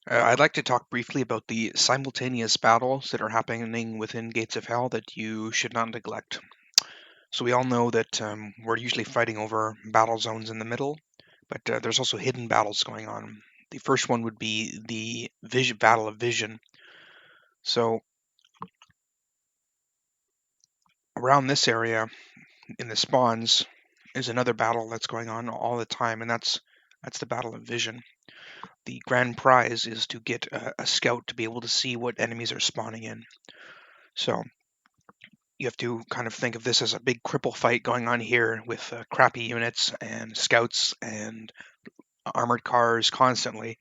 I'd like to talk briefly about the simultaneous battles that are happening within Gates of Hell that you should not neglect. So we all know that we're usually fighting over battle zones in the middle, but there's also hidden battles going on. The first one would be the Battle of Vision. So around this area in the spawns is another battle that's going on all the time, and that's the Battle of Vision. The grand prize is to get a scout to be able to see what enemies are spawning in. So you have to kind of think of this as a big cripple fight going on here with crappy units and scouts and armored cars constantly.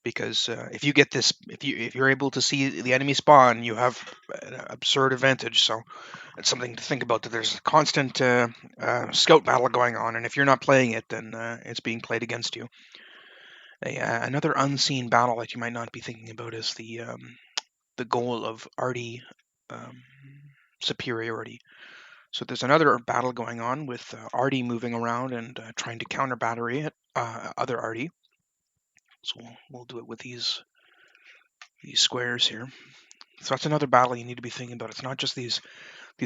Because if you get this, if you're able to see the enemy spawn, you have an absurd advantage. So it's something to think about. That there's a constant scout battle going on, and if you're not playing it, then it's being played against you. Another unseen battle that you might not be thinking about is the goal of arty superiority. So there's another battle going on with Artie moving around and trying to counter battery other Artie. So we'll do it with these squares here. So that's another battle you need to be thinking about. It's not just these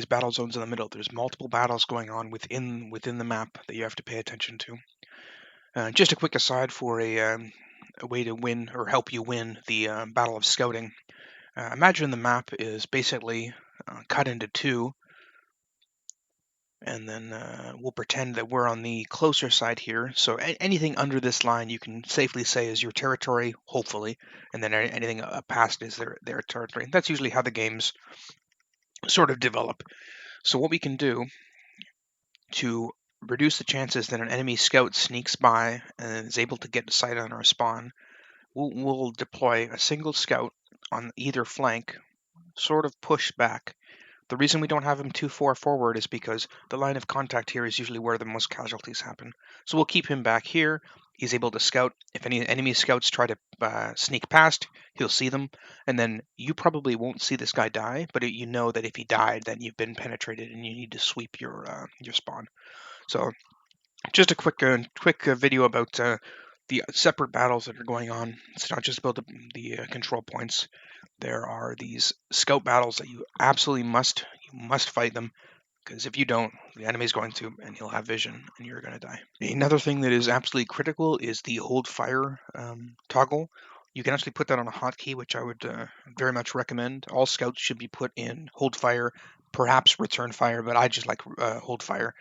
battle zones in the middle. There's multiple battles going on within the map that you have to pay attention to. Just a quick aside for a way to win or help you win the Battle of Scouting. Imagine the map is basically cut into two. And then we'll pretend that we're on the closer side here. So anything under this line you can safely say is your territory, hopefully, and then anything past is their territory. That's usually how the games sort of develop. So what we can do to reduce the chances that an enemy scout sneaks by and is able to get a sight on our spawn, we'll deploy a single scout on either flank, sort of push back. The reason we don't have him too far forward is because the line of contact here is usually where the most casualties happen. So we'll keep him back here. He's able to scout. If any enemy scouts try to sneak past, he'll see them. And then you probably won't see this guy die, but you know that if he died, then you've been penetrated and you need to sweep your spawn. So just a quick video about the separate battles that are going on. It's not just about the control points. There are these scout battles that you absolutely must fight them, because if you don't, the enemy's going to, and he'll have vision, and you're going to die. Another thing that is absolutely critical is the hold fire toggle. You can actually put that on a hotkey, which I would very much recommend. All scouts should be put in hold fire, perhaps return fire, but I just like hold fire.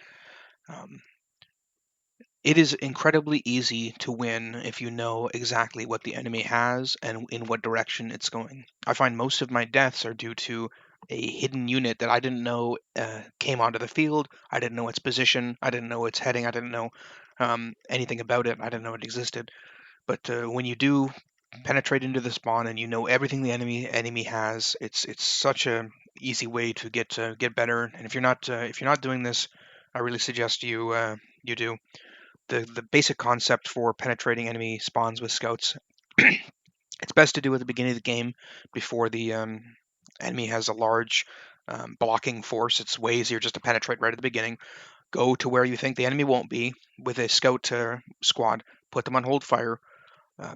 It is incredibly easy to win if you know exactly what the enemy has and in what direction it's going. I find most of my deaths are due to a hidden unit that I didn't know came onto the field. I didn't know its position. I didn't know its heading. I didn't know anything about it. I didn't know it existed. But when you do penetrate into the spawn and you know everything the enemy has, it's such a easy way to get better. And if you're not doing this, I really suggest you do. The basic concept for penetrating enemy spawns with scouts. It's best to do at the beginning of the game before the enemy has a large blocking force. It's way easier just to penetrate right at the beginning. Go to where you think the enemy won't be with a scout squad. Put them on hold fire.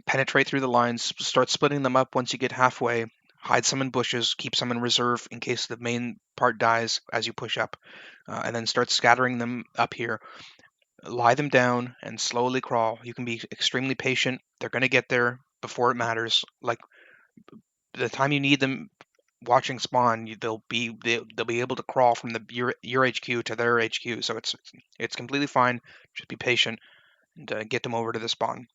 Penetrate through the lines. Start splitting them up once you get halfway. Hide some in bushes. Keep some in reserve in case the main part dies as you push up. And then start scattering them up here. Lie them down and slowly crawl. You can be extremely patient. They're going to get there before it matters. Like the time you need them watching spawn, they'll be able to crawl from your HQ to their HQ. So it's completely fine. Just be patient and get them over to the spawn.